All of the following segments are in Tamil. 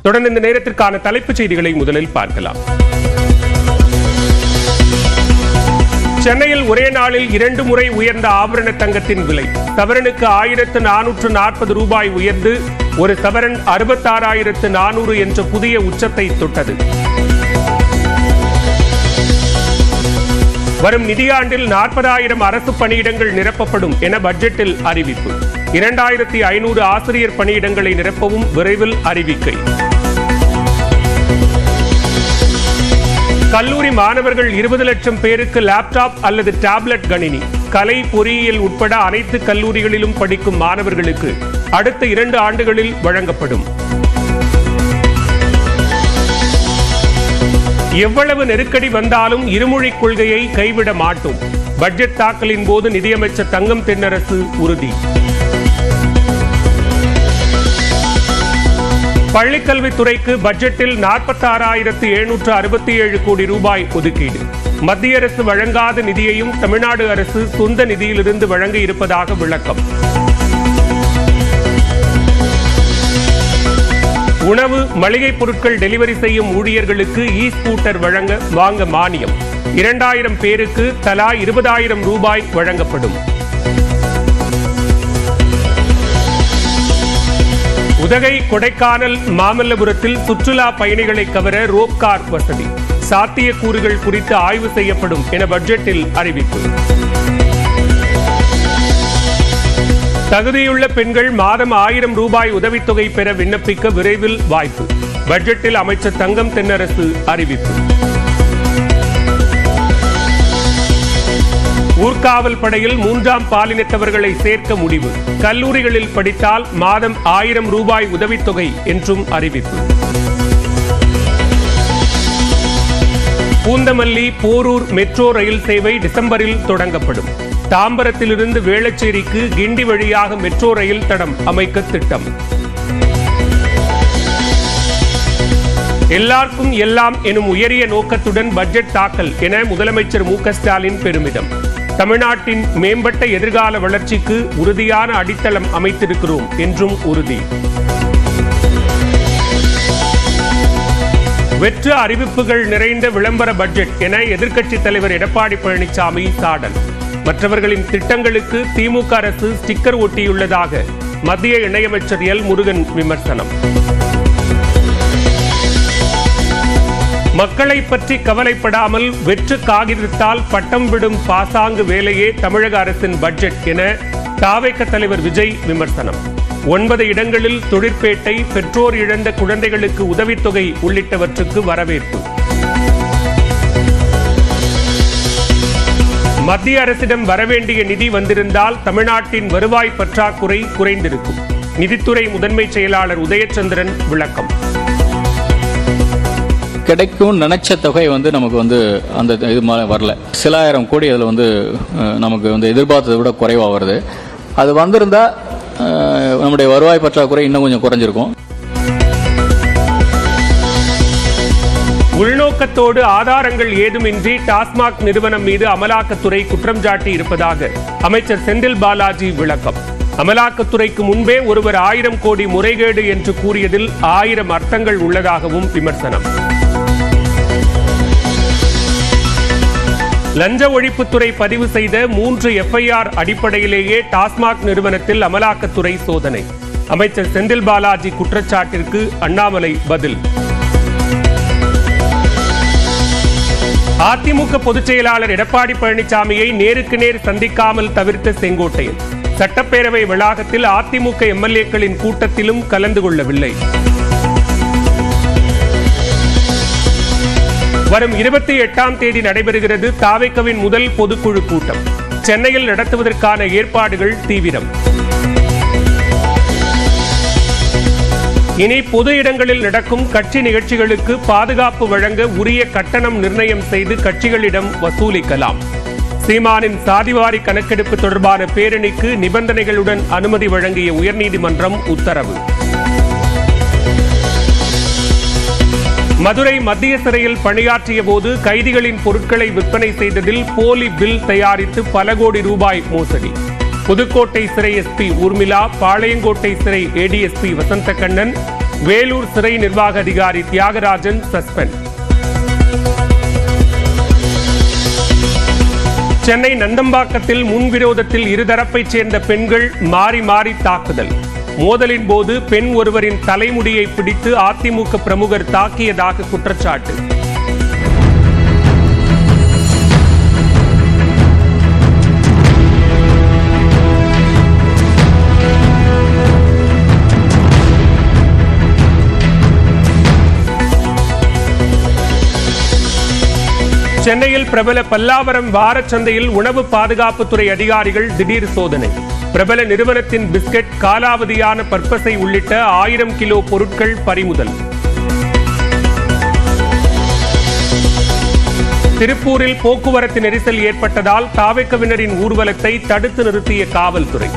தொடர்ந்து இந்த நேரத்திற்கான தலைப்புச் செய்திகளை முதலில் பார்க்கலாம். சென்னையில் ஒரே நாளில் 2 முறை உயர்ந்த ஆபரண தங்கத்தின் விலை. சவரனுக்கு 1440 ரூபாய் உயர்ந்து ஒரு சவரன் 66,400 என்ற புதிய உச்சத்தை தொட்டது. வரும் நிதியாண்டில் 40,000 அரசு பணியிடங்கள் நிரப்பப்படும் என பட்ஜெட்டில் அறிவிப்பு. 2,500 ஆசிரியர் பணியிடங்களை நிரப்பவும் விரைவில் அறிவிக்கை. கல்லூரி மாணவர்கள் 20 லட்சம் பேருக்கு லேப்டாப் அல்லது டேப்லெட் கணினி. கலை, பொறியியல் உட்பட அனைத்து கல்லூரிகளிலும் படிக்கும் மாணவர்களுக்கு அடுத்த 2 ஆண்டுகளில் வழங்கப்படும். எவ்வளவு நெருக்கடி வந்தாலும் இருமொழிக் கொள்கையை கைவிட மாட்டோம். பட்ஜெட் தாக்கலின் போது நிதியமைச்சர் தங்கம் தென்னரசு உறுதி. பள்ளிக்கல்வித்துறைக்கு பட்ஜெட்டில் 46,767 கோடி ரூபாய் ஒதுக்கீடு. மத்திய அரசு வழங்காத நிதியையும் தமிழ்நாடு அரசு சொந்த நிதியிலிருந்து வழங்க இருப்பதாக விளக்கம். உணவு, மளிகை பொருட்கள் டெலிவரி செய்யும் ஊழியர்களுக்கு ஸ்கூட்டர் வாங்க மானியம். 2,000 பேருக்கு தலா 20,000 ரூபாய் வழங்கப்படும். உதகை, கொடைக்கானல், மாமல்லபுரத்தில் சுற்றுலா பயணிகளை கவர ரோப் கார் வசதி. சாத்தியக்கூறுகள் குறித்து ஆய்வு செய்யப்படும் என பட்ஜெட்டில் அறிவிப்பு. தகுதியுள்ள பெண்கள் மாதம் 1000 ரூபாய் உதவித்தொகை பெற விண்ணப்பிக்க விரைவில் வாய்ப்பு. பட்ஜெட்டில் அமைச்சர் தங்கம் தென்னரசு அறிவிப்பு. ஊர்காவல் படையில் 3ஆம் பாலினத்தவர்களை சேர்க்க முடிவு. கல்லூரிகளில் படித்தால் மாதம் 1000 ரூபாய் உதவித்தொகை என்றும் அறிவிப்பு. பூந்தமல்லி, போரூர் மெட்ரோ ரயில் சேவை டிசம்பரில் தொடங்கப்படும். தாம்பரத்திலிருந்து வேளச்சேரிக்கு கிண்டி வழியாக மெட்ரோ ரயில் தடம் அமைக்க திட்டம். எல்லாருக்கும் எல்லாம் எனும் உயரிய நோக்கத்துடன் பட்ஜெட் தாக்கல் என முதலமைச்சர் மு க ஸ்டாலின் பெருமிதம். தமிழ்நாட்டின் மேம்பட்ட எதிர்கால வளர்ச்சிக்கு உறுதியான அடித்தளம் அமைத்திருக்கிறோம் என்றும் உறுதி. வெற்று அறிவிப்புகள் நிறைந்த விளம்பர பட்ஜெட் என எதிர்க்கட்சித் தலைவர் எடப்பாடி பழனிசாமி சாடல். மற்றவர்களின் திட்டங்களுக்கு திமுக அரசு ஸ்டிக்கர் ஒட்டியுள்ளதாக மத்திய இணையமைச்சர் எல் முருகன் விமர்சனம். மக்களை பற்றி கவலைப்படாமல் வெற்று காகிதத்தால் பட்டம் விடும் பாசாங்கு வேலையே தமிழக அரசின் பட்ஜெட் என தாவேக தலைவர் விஜய் விமர்சனம். 9 இடங்களில் தொழிற்பேட்டை, பெற்றோர் இழந்த குழந்தைகளுக்கு உதவித்தொகை உள்ளிட்டவற்றுக்கு வரவேற்பு. மத்திய அரசிடம் வரவேண்டிய நிதி வந்திருந்தால் தமிழ்நாட்டின் வருவாய் பற்றாக்குறை குறைந்திருக்கும். நிதித்துறை முதன்மை செயலாளர் உதயச்சந்திரன் விளக்கம். கிடைக்கும் நினைச்ச தொகை நமக்கு அந்த இது வரல. சில ஆயிரம் கோடி அதில் நமக்கு எதிர்பார்த்ததை விட குறைவாக வருது. அது வந்திருந்தா நம்முடைய வருவாய் பற்றாக்குறை இன்னும் கொஞ்சம் குறைஞ்சிருக்கும். உள்நோக்கத்தோடு ஆதாரங்கள் ஏதுமின்றி டாஸ்மாக் நிறுவனம் மீது அமலாக்கத்துறை குற்றம் சாட்டி இருப்பதாக அமைச்சர் செந்தில் பாலாஜி விளக்கம். அமலாக்கத்துறைக்கு முன்பே ஒருவர் 1000 கோடி முறைகேடு என்று கூறியதில் 1000 அர்த்தங்கள் உள்ளதாகவும் விமர்சனம். லஞ்ச ஒழிப்புத்துறை பதிவு செய்த 3 FIR அடிப்படையிலேயே டாஸ்மாக் நிறுவனத்தில் அமலாக்கத்துறை சோதனை. அமைச்சர் செந்தில் பாலாஜி குற்றச்சாட்டிற்கு அண்ணாமலை பதில். அதிமுக பொதுச் செயலாளர் எடப்பாடி பழனிசாமியை நேருக்கு நேர் சந்திக்காமல் தவிர்த்த செங்கோட்டையன். சட்டப்பேரவை வளாகத்தில் அதிமுக MLAக்களின் கூட்டத்திலும் கலந்து கொள்ளவில்லை. வரும் 28ஆம் தேதி நடைபெறுகிறது தாவேகவின் முதல் பொதுக்குழு கூட்டம். சென்னையில் நடத்துவதற்கான ஏற்பாடுகள் தீவிரம். இனி பொது இடங்களில் நடக்கும் கட்சி நிகழ்ச்சிகளுக்கு பாதுகாப்பு வழங்க உரிய கட்டணம் நிர்ணயம் செய்து கட்சிகளிடம் வசூலிக்கலாம். சீமானின் சாதிவாரி கணக்கெடுப்பு தொடர்பான பேரணிக்கு நிபந்தனைகளுடன் அனுமதி வழங்கிய உயர்நீதிமன்றம் உத்தரவு. மதுரை மத்திய சிறையில் பணியாற்றிய போது கைதிகளின் பொருட்களை விற்பனை செய்ததில் போலி பில் தயாரித்து பல கோடி ரூபாய் மோசடி. புதுக்கோட்டை சிறை SP ஊர்மிளா, பாளையங்கோட்டை சிறை ADSP வசந்தகண்ணன், வேலூர் சிறை நிர்வாக அதிகாரி தியாகராஜன் சஸ்பெண்ட். சென்னை நந்தம்பாக்கத்தில் முன்விரோதத்தில் இருதரப்பைச் சேர்ந்த பெண்கள் மாறி மாறி தாக்குதல். மோதலின் போது பெண் ஒருவரின் தலைமுடியை பிடித்து அதிமுக பிரமுகர் தாக்கியதாக குற்றச்சாட்டு. சென்னையில் பிரபல பல்லாவரம் வாரச்சந்தையில் உணவு பாதுகாப்புத்துறை அதிகாரிகள் திடீர் சோதனை. பிரபல நிறுவனத்தின் பிஸ்கட், காலாவதியான பற்பசை உள்ளிட்ட 1000 கிலோ பொருட்கள் பறிமுதல். திருப்பூரில் போக்குவரத்து நெரிசல் ஏற்பட்டதால் தாவேக்கவினரின் ஊர்வலத்தை தடுத்து நிறுத்திய காவல்துறை.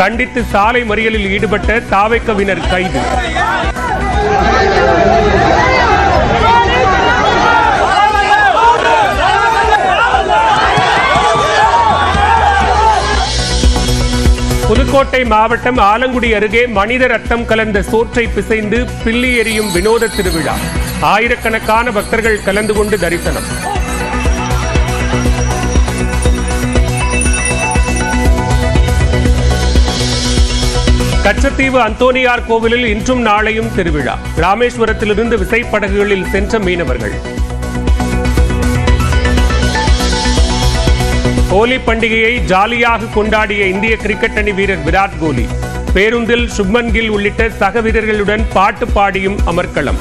கண்டித்து சாலை மறியலில் ஈடுபட்ட தாவேக்கவினர் கைது. புதுக்கோட்டை மாவட்டம் ஆலங்குடி அருகே மனித ரத்தம் கலந்த சோற்றை பிசைந்து பில்லி எறியும் வினோத திருவிழா. ஆயிரக்கணக்கான பக்தர்கள் கலந்து கொண்டு தரிசனம். கச்சத்தீவு அந்தோனியார் கோவிலில் இன்றும் நாளையும் திருவிழா. ராமேஸ்வரத்திலிருந்து விசைப்படகுகளில் சென்ற மீனவர்கள். ஹோலி பண்டிகையை ஜாலியாக கொண்டாடிய இந்திய கிரிக்கெட் அணி வீரர் விராட் கோலி. பேருந்தில் சுப்மன் கில் உள்ளிட்ட சக வீரர்களுடன் பாட்டு பாடியும் அமர்க்களம்.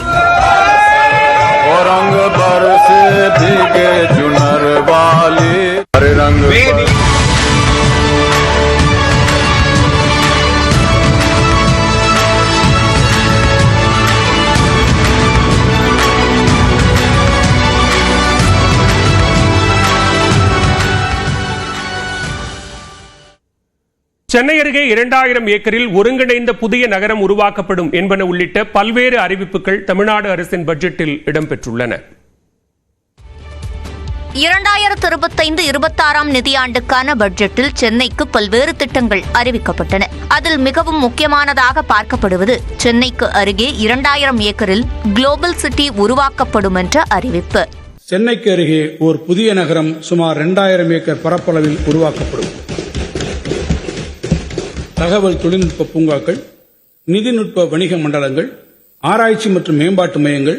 சென்னை அருகே 2000 ஏக்கரில் ஒருங்கிணைந்த புதிய நகரம் உருவாக்கப்படும் என்பன உள்ளிட்ட பல்வேறு அறிவிப்புகள் தமிழ்நாடு அரசின் பட்ஜெட்டில் இடம்பெற்றுள்ளன. 2025-26 நிதியாண்டுக்கான பட்ஜெட்டில் சென்னைக்கு பல்வேறு திட்டங்கள் அறிவிக்கப்பட்டன. அதில் மிகவும் முக்கியமானதாக பார்க்கப்படுவது சென்னைக்கு அருகே 2000 ஏக்கரில் குளோபல் சிட்டி உருவாக்கப்படும் என்ற அறிவிப்பு. சென்னைக்கு அருகே ஒரு புதிய நகரம் சுமார் 2000 ஏக்கர் பரப்பளவில் உருவாக்கப்படும். தகவல் தொழில்நுட்ப பூங்காக்கள், நிதிநுட்ப வணிக மண்டலங்கள், ஆராய்ச்சி மற்றும் மேம்பாட்டு மையங்கள்,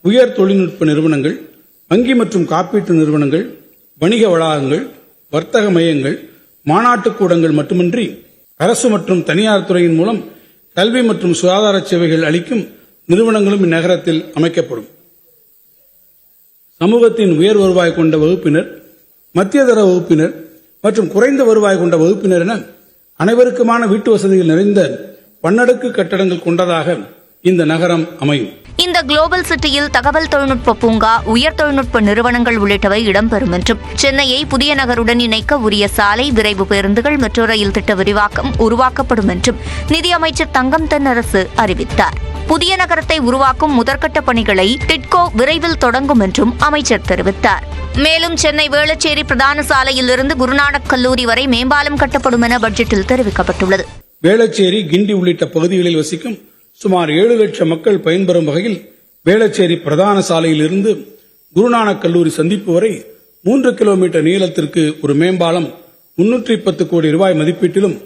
உயர் தொழில்நுட்ப நிறுவனங்கள், வங்கி மற்றும் காப்பீட்டு நிறுவனங்கள், வணிக வளாகங்கள், வர்த்தக மையங்கள், மாநாட்டுக் கூடங்கள் மட்டுமின்றி அரசு மற்றும் தனியார் துறையின் மூலம் கல்வி மற்றும் சுகாதார சேவைகள் அளிக்கும் நிறுவனங்களும் இந்நகரத்தில் அமைக்கப்படும். சமூகத்தின் உயர் வருவாய் கொண்ட வகுப்பினர், மத்தியதர வகுப்பினர் மற்றும் குறைந்த வருவாய் கொண்ட வகுப்பினர் என அனைவருக்குமான வீட்டு வசதிகள் நிறைந்த பன்னடுக்கு கட்டடங்கள் கொண்டதாக இந்த நகரம் அமையும். இந்த குளோபல் சிட்டியில் தகவல் தொழில்நுட்ப பூங்கா, உயர் தொழில்நுட்ப நிறுவனங்கள் உள்ளிட்டவை இடம்பெறும் என்றும், சென்னையை புதிய நகருடன் இணைக்க உரிய சாலை, விரைவு பேருந்துகள், மெட்ரோ ரயில் திட்ட விரிவாக்கம் உருவாக்கப்படும் என்றும் நிதியமைச்சர் தங்கம் தென்னரசு அறிவித்தார். புதிய நகரத்தை உருவாக்கும் முதற்கட்ட பணிகளை டிட்கோ விரைவில் தொடங்கும் என்றும் அமைச்சர் தெரிவித்தார். மேலும் சென்னை வேளச்சேரி பிரதான சாலையிலிருந்து குருநானக் கல்லூரி வரை மேம்பாலம் கட்டப்படும் என பட்ஜெட்டில் தெரிவிக்கப்பட்டுள்ளது. வேளச்சேரி, கிண்டி உள்ளிட்ட பகுதிகளில் வசிக்கும் சுமார் 7 லட்சம் மக்கள் பயன்பெறும் வகையில் வேளச்சேரி பிரதான சாலையிலிருந்து குருநானக் கல்லூரி சந்திப்பு வரை 3 கிலோமீட்டர் நீளத்திற்கு ஒரு மேம்பாலம் 310 கோடி ரூபாய் மதிப்பீட்டிலும்,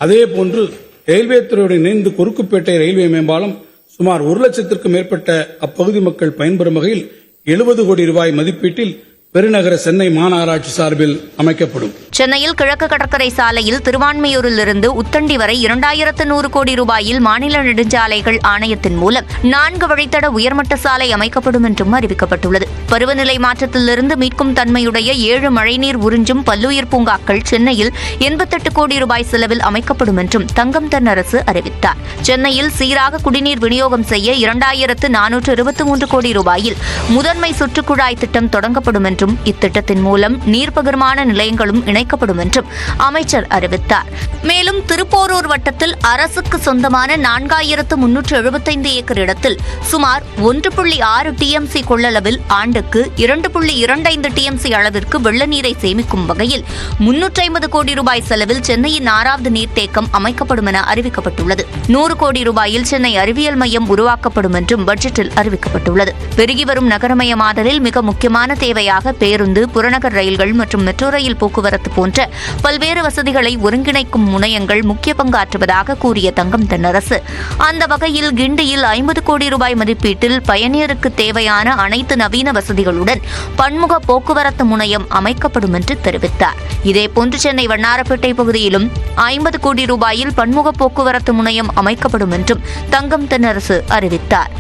அதேபோன்று ரயில்வே துறையுடன் இணைந்து கொருக்குப்பேட்டை ரயில்வே மேம்பாலம் சுமார் 1 லட்சத்திற்கும் மேற்பட்ட அப்பகுதி மக்கள் பயன்பெறும் வகையில் 70 கோடி ரூபாய் மதிப்பீட்டில் பெருநகர சென்னை மாநகராட்சி சார்பில் அமைக்கப்படும். சென்னையில் கிழக்கு கடற்கரை சாலையில் திருவான்மையூரிலிருந்து உத்தண்டி வரை 2100 கோடி ரூபாயில் மாநில நெடுஞ்சாலைகள் ஆணையத்தின் மூலம் 4 வழித்தட உயர்மட்ட சாலை அமைக்கப்படும் என்றும் அறிவிக்கப்பட்டுள்ளது. பருவநிலை மாற்றத்திலிருந்து மீட்கும் தன்மையுடைய 7 மழைநீர் உறிஞ்சும் பல்லுயிர் பூங்காக்கள் சென்னையில் 88 கோடி ரூபாய் செலவில் அமைக்கப்படும் என்றும் தங்கம் தென்னரசு அறிவித்தார். சென்னையில் சீராக குடிநீர் விநியோகம் செய்ய 2423 கோடி ரூபாயில் முதன்மை சுற்றுக்குழாய் திட்டம் தொடங்கப்படும் என்றும், இத்திட்டத்தின் மூலம் நீர் பகிர்மான நிலையங்களும் இணைக்கப்படும் அமைக்கப்படும் என்றும் அமைச்சர் அறிவித்தார். மேலும் திருப்போரூர் வட்டத்தில் அரசுக்கு சொந்தமான 4375 ஏக்கர் இடத்தில் சுமார் 1.6 டிஎம்சி கொள்ளளவில் ஆண்டுக்கு 2.25 டிஎம்சி அளவிற்கு வெள்ள நீரை சேமிக்கும் வகையில் 350 கோடி ரூபாய் செலவில் சென்னையின் 6வது நீர்த்தேக்கம் அமைக்கப்படும் என அறிவிக்கப்பட்டுள்ளது. 100 கோடி ரூபாயில் சென்னை அறிவியல் மையம் உருவாக்கப்படும் என்றும் பட்ஜெட்டில் அறிவிக்கப்பட்டுள்ளது. பெருகி வரும் நகரமயமாதலில் மிக முக்கியமான தேவையாக பேருந்து, புறநகர் ரயில்கள் மற்றும் மெட்ரோ ரயில் போக்குவரத்து போன்ற பல்வேறு வசதிகளை ஒருங்கிணைக்கும் முனையங்கள் முக்கிய பங்காற்றுவதாக கூறிய தங்கம் தென்னரசு, அந்த வகையில் கிண்டியில் 50 கோடி ரூபாய் மதிப்பீட்டில் பயணியருக்கு தேவையான அனைத்து நவீன வசதிகளுடன் பன்முக போக்குவரத்து முனையம் அமைக்கப்படும் என்று தெரிவித்தார். இதேபோன்று சென்னை வண்ணாரப்பேட்டை பகுதியிலும் 50 கோடி ரூபாயில் பன்முக போக்குவரத்து முனையம் அமைக்கப்படும் என்றும் தங்கம் தென்னரசு அறிவித்தார்.